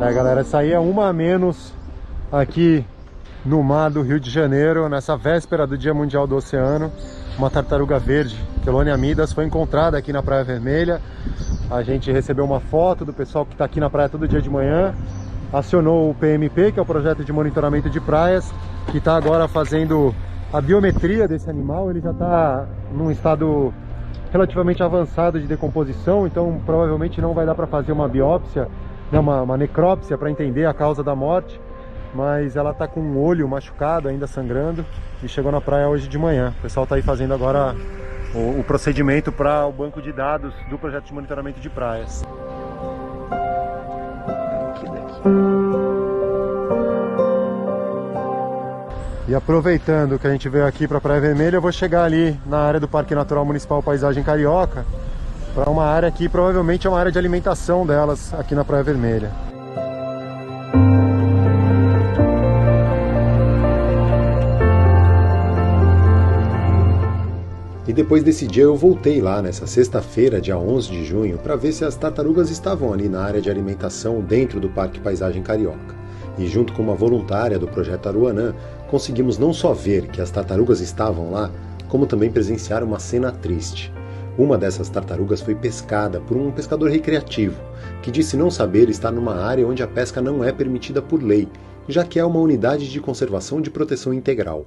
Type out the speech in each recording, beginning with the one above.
É, galera, essa aí é uma a menos aqui no mar do Rio de Janeiro, nessa véspera do Dia Mundial do Oceano. Uma tartaruga verde, Chelonia midas, foi encontrada aqui na Praia Vermelha. A gente recebeu uma foto do pessoal que está aqui na praia todo dia de manhã, acionou o PMP, que é o Projeto de Monitoramento de Praias, que está agora fazendo a biometria desse animal. Ele já está num estado relativamente avançado de decomposição, então provavelmente não vai dar para fazer uma biópsia, né, uma necrópsia, para entender a causa da morte, mas ela está com o olho machucado, ainda sangrando, e chegou na praia hoje de manhã. O pessoal está aí fazendo agora o procedimento para o banco de dados do Projeto de Monitoramento de Praias. E aproveitando que a gente veio aqui para a Praia Vermelha, eu vou chegar ali na área do Parque Natural Municipal Paisagem Carioca, para uma área que provavelmente é uma área de alimentação delas aqui na Praia Vermelha. E depois desse dia eu voltei lá nessa sexta-feira, dia 11 de junho, para ver se as tartarugas estavam ali na área de alimentação dentro do Parque Paisagem Carioca. E junto com uma voluntária do Projeto Aruanã, conseguimos não só ver que as tartarugas estavam lá, como também presenciar uma cena triste. Uma dessas tartarugas foi pescada por um pescador recreativo, que disse não saber estar numa área onde a pesca não é permitida por lei, já que é uma unidade de conservação de proteção integral.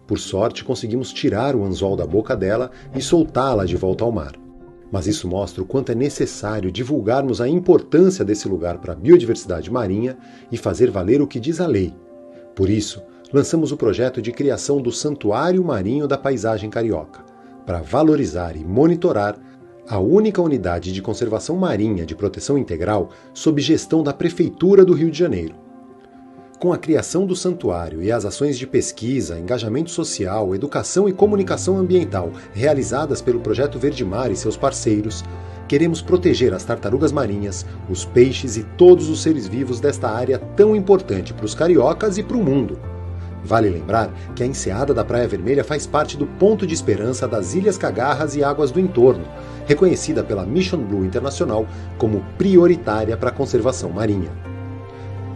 Por sorte, conseguimos tirar o anzol da boca dela e soltá-la de volta ao mar. Mas isso mostra o quanto é necessário divulgarmos a importância desse lugar para a biodiversidade marinha e fazer valer o que diz a lei. Por isso, lançamos o projeto de criação do Santuário Marinho da Paisagem Carioca, para valorizar e monitorar a única unidade de conservação marinha de proteção integral sob gestão da Prefeitura do Rio de Janeiro. Com a criação do santuário e as ações de pesquisa, engajamento social, educação e comunicação ambiental realizadas pelo Projeto Verde Mar e seus parceiros, queremos proteger as tartarugas marinhas, os peixes e todos os seres vivos desta área tão importante para os cariocas e para o mundo. Vale lembrar que a enseada da Praia Vermelha faz parte do ponto de esperança das Ilhas Cagarras e águas do entorno, reconhecida pela Mission Blue Internacional como prioritária para a conservação marinha.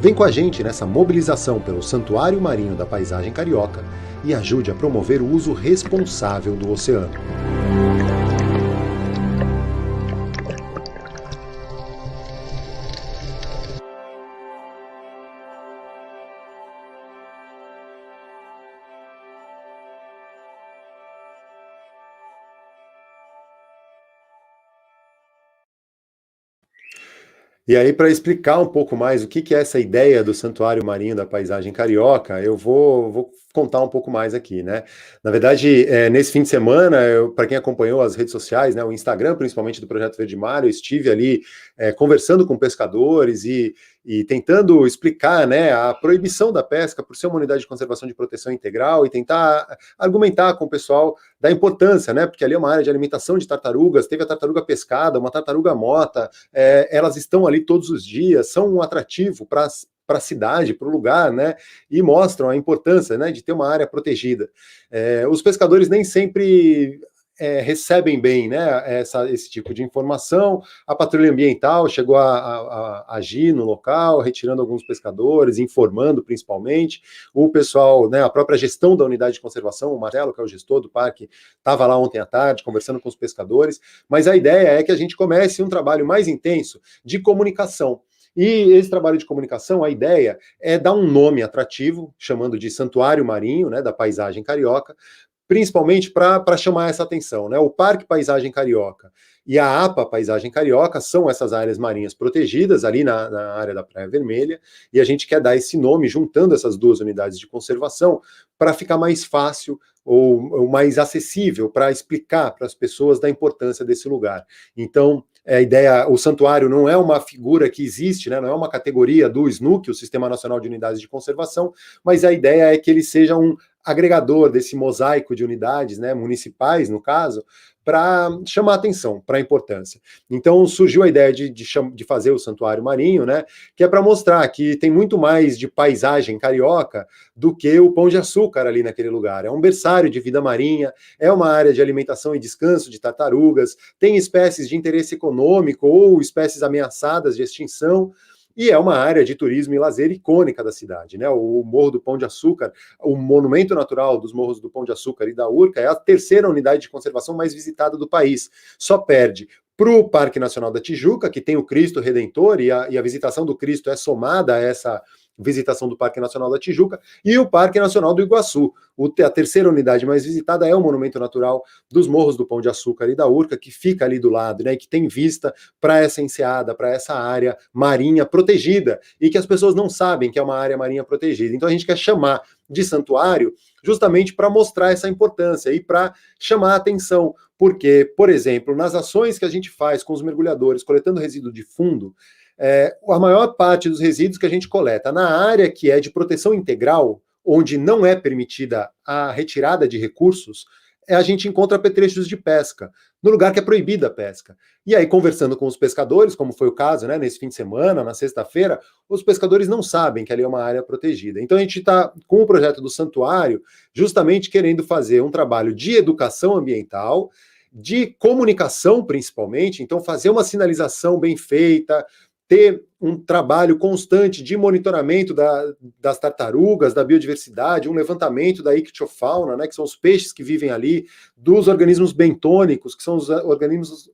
Vem com a gente nessa mobilização pelo Santuário Marinho da Paisagem Carioca e ajude a promover o uso responsável do oceano. E aí, para explicar um pouco mais o que é essa ideia do Santuário Marinho da Paisagem Carioca, eu vou contar um pouco mais aqui, né? Na verdade, nesse fim de semana, para quem acompanhou as redes sociais, né, o Instagram, principalmente do Projeto Verde Mar, eu estive ali conversando com pescadores e tentando explicar, né, a proibição da pesca por ser uma unidade de conservação de proteção integral e tentar argumentar com o pessoal da importância, né, porque ali é uma área de alimentação de tartarugas, teve a tartaruga pescada, uma tartaruga mota, elas estão ali todos os dias, são um atrativo para a cidade, para o lugar, né, e mostram a importância, né, de ter uma área protegida. Os pescadores nem sempre recebem bem, né, esse tipo de informação. A patrulha ambiental chegou a agir no local, retirando alguns pescadores, informando principalmente. O pessoal, né, a própria gestão da unidade de conservação, o Marcelo, que é o gestor do parque, estava lá ontem à tarde conversando com os pescadores, mas a ideia é que a gente comece um trabalho mais intenso de comunicação. E esse trabalho de comunicação, a ideia é dar um nome atrativo, chamando de Santuário Marinho, né, da Paisagem Carioca, principalmente para chamar essa atenção, né? O Parque Paisagem Carioca e a APA Paisagem Carioca são essas áreas marinhas protegidas ali na área da Praia Vermelha, e a gente quer dar esse nome juntando essas duas unidades de conservação para ficar mais fácil ou mais acessível para explicar para as pessoas da importância desse lugar. Então, a ideia, o santuário não é uma figura que existe, né, não é uma categoria do SNUC, o Sistema Nacional de Unidades de Conservação, mas a ideia é que ele seja um agregador desse mosaico de unidades, né, municipais, no caso, para chamar atenção para a importância. Então surgiu a ideia de fazer o Santuário Marinho, né, que é para mostrar que tem muito mais de paisagem carioca do que o Pão de Açúcar ali naquele lugar. É um berçário de vida marinha, é uma área de alimentação e descanso de tartarugas, tem espécies de interesse econômico ou espécies ameaçadas de extinção, e é uma área de turismo e lazer icônica da cidade, né? O Morro do Pão de Açúcar, o monumento natural dos Morros do Pão de Açúcar e da Urca, é a terceira unidade de conservação mais visitada do país. Só perde para o Parque Nacional da Tijuca, que tem o Cristo Redentor, e a visitação do Cristo é somada a essa visitação do Parque Nacional da Tijuca, e o Parque Nacional do Iguaçu. A terceira unidade mais visitada é o Monumento Natural dos Morros do Pão de Açúcar e da Urca, que fica ali do lado, né, e que tem vista para essa enseada, para essa área marinha protegida, e que as pessoas não sabem que é uma área marinha protegida. Então a gente quer chamar de santuário justamente para mostrar essa importância e para chamar a atenção, porque, por exemplo, nas ações que a gente faz com os mergulhadores, coletando resíduo de fundo, a maior parte dos resíduos que a gente coleta na área que é de proteção integral, onde não é permitida a retirada de recursos, a gente encontra apetrechos de pesca, no lugar que é proibida a pesca. E aí, conversando com os pescadores, como foi o caso, né, nesse fim de semana, na sexta-feira, os pescadores não sabem que ali é uma área protegida. Então a gente está com o projeto do santuário justamente querendo fazer um trabalho de educação ambiental, de comunicação principalmente, então fazer uma sinalização bem feita, ter um trabalho constante de monitoramento das tartarugas, da biodiversidade, um levantamento da ictiofauna, né, que são os peixes que vivem ali, dos organismos bentônicos, que são os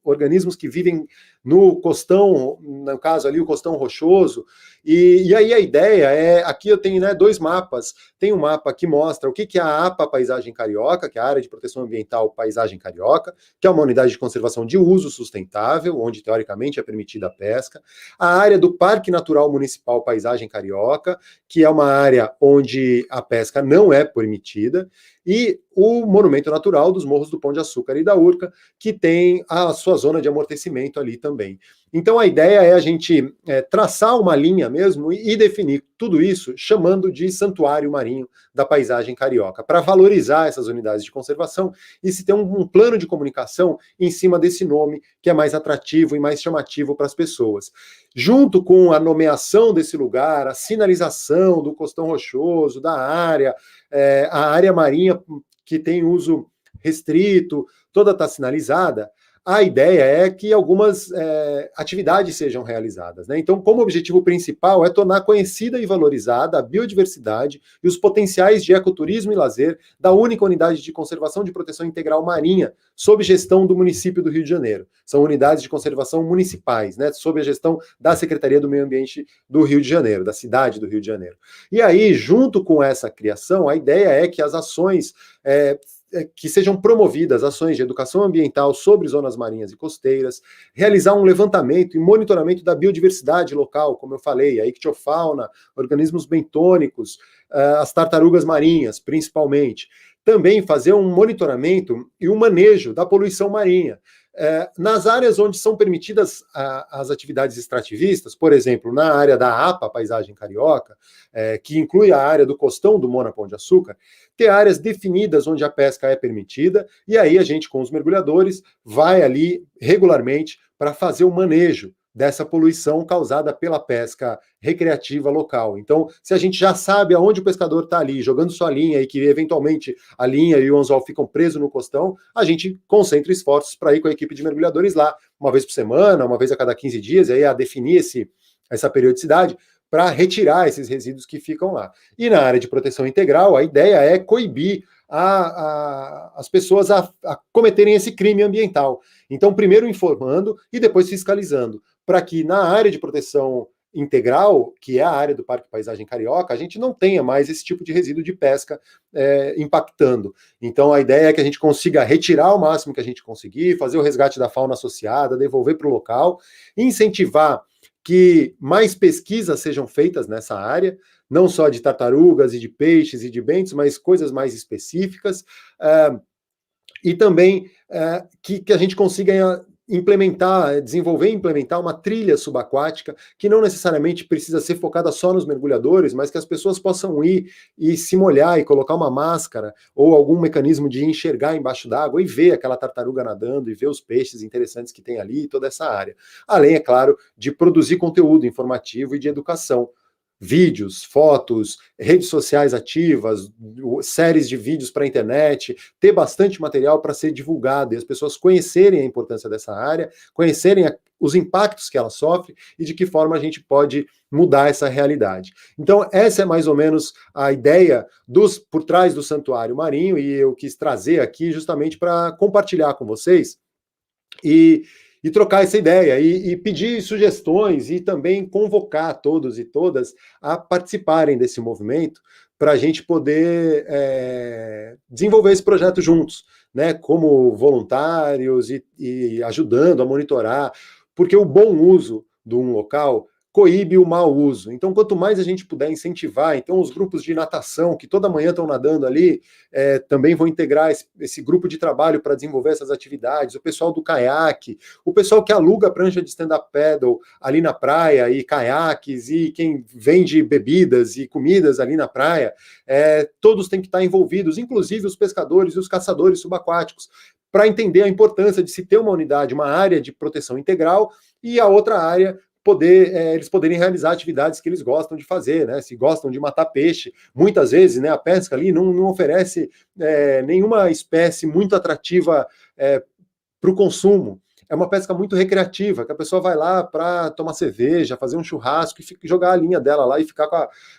organismos que vivem no costão, no caso ali o costão rochoso, e aí a ideia é, aqui eu tenho, né, dois mapas, tem um mapa que mostra o que é a APA Paisagem Carioca, que é a Área de Proteção Ambiental Paisagem Carioca, que é uma unidade de conservação de uso sustentável, onde teoricamente é permitida a pesca, a área do Parque Natural Municipal Paisagem Carioca, que é uma área onde a pesca não é permitida, e o Monumento Natural dos Morros do Pão de Açúcar e da Urca, que tem a sua zona de amortecimento ali também. Então a ideia é a gente traçar uma linha mesmo e definir tudo isso chamando de Santuário Marinho da Paisagem Carioca, para valorizar essas unidades de conservação e se ter um plano de comunicação em cima desse nome que é mais atrativo e mais chamativo para as pessoas. Junto com a nomeação desse lugar, a sinalização do costão rochoso, da área, a área marinha que tem uso restrito, toda está sinalizada, a ideia é que algumas atividades sejam realizadas, né? Então, como objetivo principal é tornar conhecida e valorizada a biodiversidade e os potenciais de ecoturismo e lazer da única unidade de conservação de proteção integral marinha, sob gestão do município do Rio de Janeiro. São unidades de conservação municipais, né? Sob a gestão da Secretaria do Meio Ambiente do Rio de Janeiro, da cidade do Rio de Janeiro. E aí, junto com essa criação, a ideia é que as ações que sejam promovidas ações de educação ambiental sobre zonas marinhas e costeiras, realizar um levantamento e monitoramento da biodiversidade local, como eu falei, a ictiofauna, organismos bentônicos, as tartarugas marinhas, principalmente. Também fazer um monitoramento e um manejo da poluição marinha. Nas áreas onde são permitidas as atividades extrativistas, por exemplo, na área da APA Paisagem Carioca, que inclui a área do costão do Mona Pão de Açúcar, ter áreas definidas onde a pesca é permitida, e aí a gente, com os mergulhadores, vai ali regularmente para fazer o manejo dessa poluição causada pela pesca recreativa local. Então, se a gente já sabe aonde o pescador está ali, jogando sua linha e que eventualmente a linha e o anzol ficam presos no costão, a gente concentra esforços para ir com a equipe de mergulhadores lá, uma vez por semana, uma vez a cada 15 dias, e aí a definir essa periodicidade, para retirar esses resíduos que ficam lá. E na área de proteção integral, a ideia é coibir as pessoas a cometerem esse crime ambiental. Então, primeiro informando e depois fiscalizando, para que na área de proteção integral, que é a área do Parque Paisagem Carioca, a gente não tenha mais esse tipo de resíduo de pesca impactando. Então, a ideia é que a gente consiga retirar o máximo que a gente conseguir, fazer o resgate da fauna associada, devolver para o local, incentivar que mais pesquisas sejam feitas nessa área, não só de tartarugas e de peixes e de bentos, mas coisas mais específicas, e também que a gente consiga desenvolver e implementar uma trilha subaquática que não necessariamente precisa ser focada só nos mergulhadores, mas que as pessoas possam ir e se molhar e colocar uma máscara ou algum mecanismo de enxergar embaixo d'água e ver aquela tartaruga nadando e ver os peixes interessantes que tem ali e toda essa área. Além, é claro, de produzir conteúdo informativo e de educação. Vídeos, fotos, redes sociais ativas, séries de vídeos para a internet, ter bastante material para ser divulgado e as pessoas conhecerem a importância dessa área, conhecerem os impactos que ela sofre e de que forma a gente pode mudar essa realidade. Então, essa é mais ou menos a ideia por trás do Santuário Marinho, e eu quis trazer aqui justamente para compartilhar com vocês e trocar essa ideia, e pedir sugestões e também convocar todos e todas a participarem desse movimento para a gente poder desenvolver esse projeto juntos, né, como voluntários e ajudando a monitorar, porque o bom uso de um local coíbe o mau uso. Então, quanto mais a gente puder incentivar, então os grupos de natação, que toda manhã estão nadando ali, também vão integrar esse grupo de trabalho para desenvolver essas atividades, o pessoal do caiaque, o pessoal que aluga a prancha de stand-up paddle ali na praia, e caiaques, e quem vende bebidas e comidas ali na praia, todos têm que estar envolvidos, inclusive os pescadores e os caçadores subaquáticos, para entender a importância de se ter uma unidade, uma área de proteção integral, e a outra área eles poderem realizar atividades que eles gostam de fazer, né? Se gostam de matar peixe, muitas vezes, né, a pesca ali não oferece nenhuma espécie muito atrativa para o consumo. É uma pesca muito recreativa, que a pessoa vai lá para tomar cerveja, fazer um churrasco e jogar a linha dela lá e ficar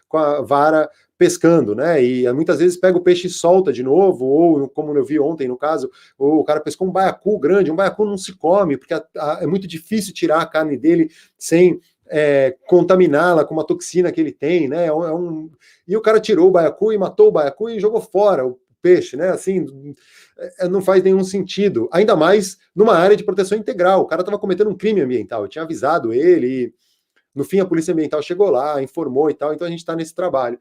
com a vara pescando, né? E muitas vezes pega o peixe e solta de novo, ou como eu vi ontem no caso, o cara pescou um baiacu grande, um baiacu não se come, porque é muito difícil tirar a carne dele sem contaminá-la com uma toxina que ele tem, né? E o cara tirou o baiacu e matou o baiacu e jogou fora o peixe, né? Assim, não faz nenhum sentido, ainda mais numa área de proteção integral. O cara estava cometendo um crime ambiental, eu tinha avisado ele, e no fim a Polícia Ambiental chegou lá, informou e tal, então a gente está nesse trabalho.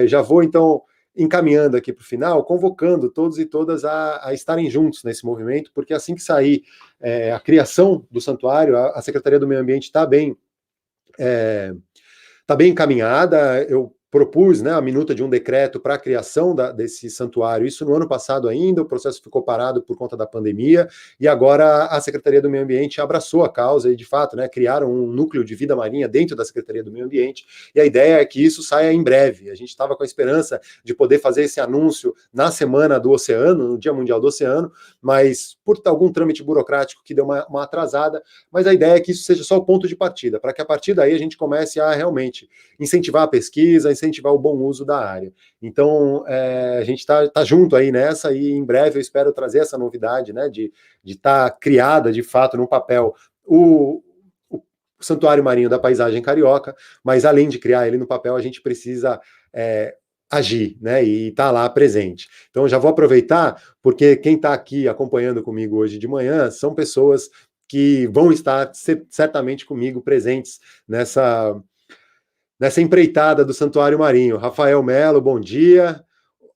Já vou, então, encaminhando aqui para o final, convocando todos e todas a estarem juntos nesse movimento, porque assim que sair a criação do santuário, a Secretaria do Meio Ambiente está bem encaminhada. Eu propus, né, a minuta de um decreto para a criação desse santuário, isso no ano passado ainda, o processo ficou parado por conta da pandemia, e agora a Secretaria do Meio Ambiente abraçou a causa e, de fato, né, criaram um núcleo de vida marinha dentro da Secretaria do Meio Ambiente, e a ideia é que isso saia em breve. A gente estava com a esperança de poder fazer esse anúncio na Semana do Oceano, no Dia Mundial do Oceano, mas por algum trâmite burocrático que deu uma atrasada, mas a ideia é que isso seja só o ponto de partida, para que a partir daí a gente comece a realmente incentivar a pesquisa, incentivar o bom uso da área. Então, a gente está junto aí nessa, e em breve eu espero trazer essa novidade, né, de estar criada, de fato, no papel, o Santuário Marinho da Paisagem Carioca, mas além de criar ele no papel, a gente precisa agir, né, e estar lá presente. Então, já vou aproveitar, porque quem está aqui acompanhando comigo hoje de manhã são pessoas que vão estar certamente comigo presentes nessa empreitada do Santuário Marinho. Rafael Melo, bom dia.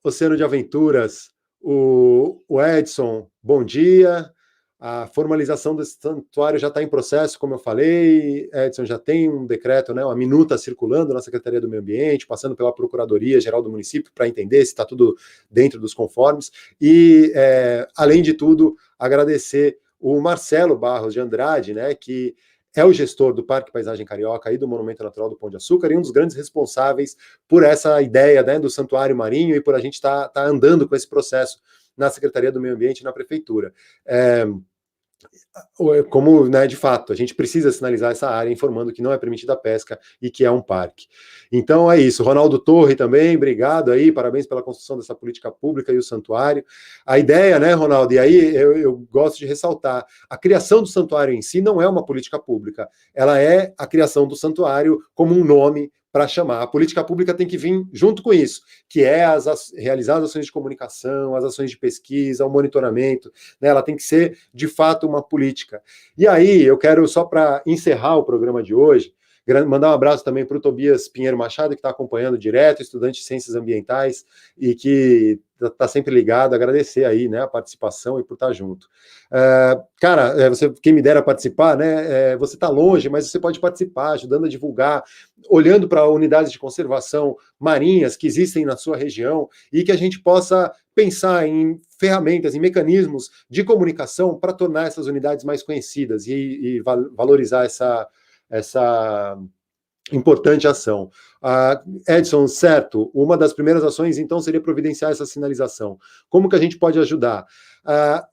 Oceano de Aventuras, o Edson, bom dia. A formalização desse santuário já está em processo, como eu falei. Edson, já tem um decreto, né, uma minuta circulando na Secretaria do Meio Ambiente, passando pela Procuradoria-Geral do município para entender se está tudo dentro dos conformes. E, além de tudo, agradecer o Marcelo Barros de Andrade, né, que é o gestor do Parque Paisagem Carioca e do Monumento Natural do Pão de Açúcar, e um dos grandes responsáveis por essa ideia, né, do Santuário Marinho, e por a gente estar andando com esse processo na Secretaria do Meio Ambiente e na Prefeitura. Como, né, de fato, a gente precisa sinalizar essa área, informando que não é permitida a pesca e que é um parque. Então é isso. Ronaldo Torre também, obrigado aí, parabéns pela construção dessa política pública e o santuário. A ideia, né, Ronaldo, e aí eu gosto de ressaltar, a criação do santuário em si não é uma política pública, ela é a criação do santuário como um nome para chamar. A política pública tem que vir junto com isso, que é realizar as ações de comunicação, as ações de pesquisa, o monitoramento, né? Ela tem que ser, de fato, uma política. E aí, eu quero, só para encerrar o programa de hoje, mandar um abraço também para o Tobias Pinheiro Machado, que está acompanhando direto, estudante de Ciências Ambientais, e que está sempre ligado, agradecer aí, né, a participação e por estar junto. Cara, quem me dera participar, né, você está longe, mas você pode participar, ajudando a divulgar, olhando para unidades de conservação marinhas que existem na sua região, e que a gente possa pensar em ferramentas, em mecanismos de comunicação para tornar essas unidades mais conhecidas e valorizar essa importante ação. Edson, certo, uma das primeiras ações, então, seria providenciar essa sinalização. Como que a gente pode ajudar?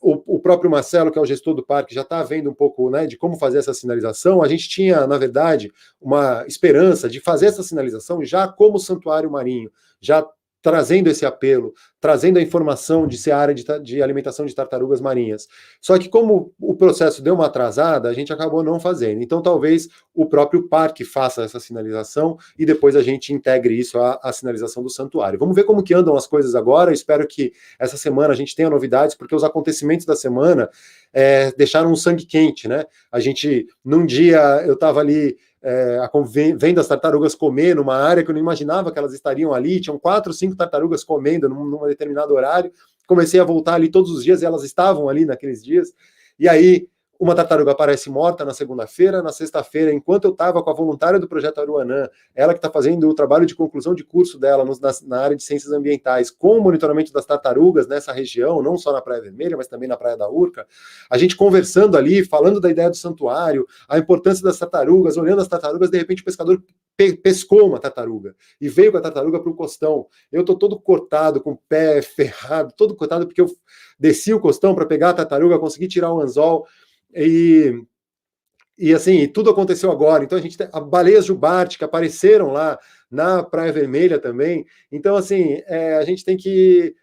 O próprio Marcelo, que é o gestor do parque, já está vendo um pouco, né, de como fazer essa sinalização. A gente tinha, na verdade, uma esperança de fazer essa sinalização já como santuário marinho, já trazendo esse apelo, trazendo a informação de ser área de alimentação de tartarugas marinhas. Só que como o processo deu uma atrasada, a gente acabou não fazendo. Então, talvez o próprio parque faça essa sinalização e depois a gente integre isso à sinalização do santuário. Vamos ver como que andam as coisas agora. Eu espero que essa semana a gente tenha novidades, porque os acontecimentos da semana deixaram um sangue quente, né? A gente, num dia, eu estava ali vendo as tartarugas comer numa área que eu não imaginava que elas estariam ali, tinham 4, 5 tartarugas comendo num determinado horário, comecei a voltar ali todos os dias e elas estavam ali naqueles dias, e aí uma tartaruga aparece morta na segunda-feira, na sexta-feira, enquanto eu estava com a voluntária do Projeto Aruanã, ela que está fazendo o trabalho de conclusão de curso dela na área de ciências ambientais, com o monitoramento das tartarugas nessa região, não só na Praia Vermelha, mas também na Praia da Urca, a gente conversando ali, falando da ideia do santuário, a importância das tartarugas, olhando as tartarugas, de repente o pescador pescou uma tartaruga e veio com a tartaruga para o costão. Eu estou todo cortado, com o pé ferrado, todo cortado, porque eu desci o costão para pegar a tartaruga, consegui tirar o anzol, e assim, tudo aconteceu agora. Então a gente tem baleias jubarte que apareceram lá na Praia Vermelha também. Então, assim, a gente tem que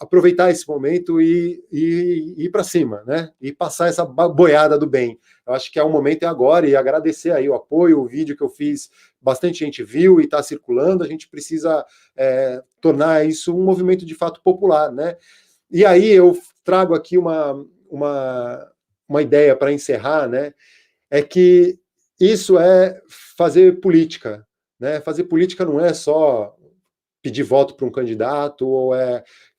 aproveitar esse momento e ir para cima, né? E passar essa boiada do bem. Eu acho que é o momento é agora, e agradecer aí o apoio, o vídeo que eu fiz, bastante gente viu e está circulando. A gente precisa tornar isso um movimento de fato popular, né? E aí eu trago aqui uma ideia para encerrar, né? É que isso é fazer política, né? Fazer política não é só pedir voto para um candidato ou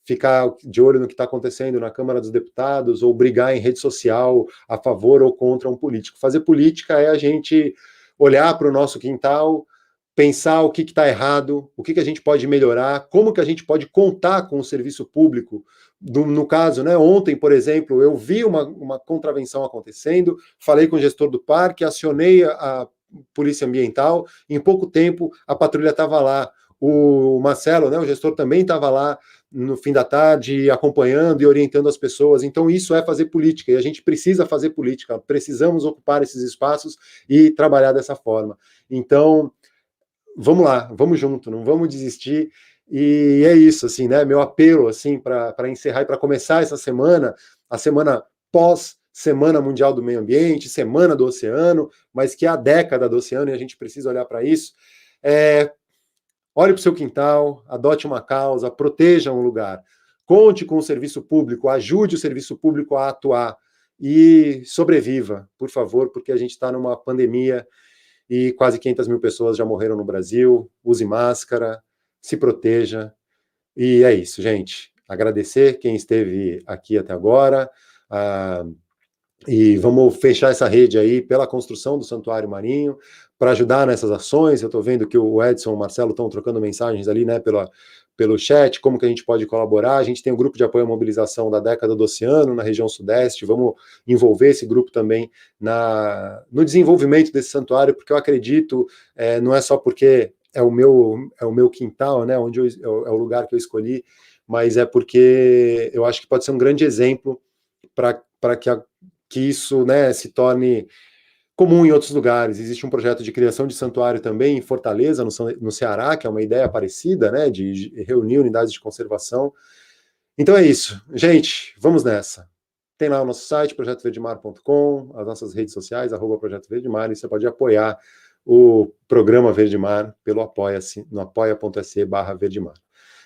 ficar de olho no que está acontecendo na Câmara dos Deputados ou brigar em rede social a favor ou contra um político. Fazer política é a gente olhar para o nosso quintal, pensar o que está errado, o que a gente pode melhorar, como que a gente pode contar com o serviço público. No caso, né, ontem, por exemplo, eu vi uma contravenção acontecendo, falei com o gestor do parque, acionei a polícia ambiental, em pouco tempo a patrulha estava lá. O Marcelo, né, o gestor, também estava lá no fim da tarde, acompanhando e orientando as pessoas. Então, isso é fazer política, e a gente precisa fazer política, precisamos ocupar esses espaços e trabalhar dessa forma. Então, vamos lá, vamos junto, não vamos desistir. E é isso, assim, né? Meu apelo, assim, para encerrar e para começar essa semana, a semana pós Semana Mundial do Meio Ambiente, Semana do Oceano, mas que é a década do oceano e a gente precisa olhar para isso. Olhe para o seu quintal, adote uma causa, proteja um lugar, conte com o serviço público, ajude o serviço público a atuar e sobreviva, por favor, porque a gente está numa pandemia e quase 500 mil pessoas já morreram no Brasil. Use máscara, se proteja. E é isso, gente. Agradecer quem esteve aqui até agora. E vamos fechar essa rede aí pela construção do Santuário Marinho, para ajudar nessas ações. Eu estou vendo que o Edson e o Marcelo estão trocando mensagens ali, né, pelo chat, como que a gente pode colaborar. A gente tem o grupo de apoio à mobilização da década do oceano na região sudeste, vamos envolver esse grupo também no desenvolvimento desse santuário, porque eu acredito, não é só porque é o meu quintal, né, onde é o lugar que eu escolhi, mas é porque eu acho que pode ser um grande exemplo para que isso, né, se torne comum em outros lugares. Existe um projeto de criação de santuário também em Fortaleza, no Ceará, que é uma ideia parecida, né, de reunir unidades de conservação. Então é isso. Gente, vamos nessa. Tem lá o nosso site, projetoverdemar.com, as nossas redes sociais, @Projeto Verdemar, e você pode apoiar o programa Verdemar pelo Apoia-se, no apoia.se/Verdemar.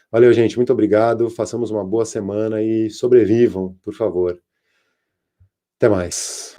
Valeu, gente, muito obrigado, façamos uma boa semana e sobrevivam, por favor. Até mais.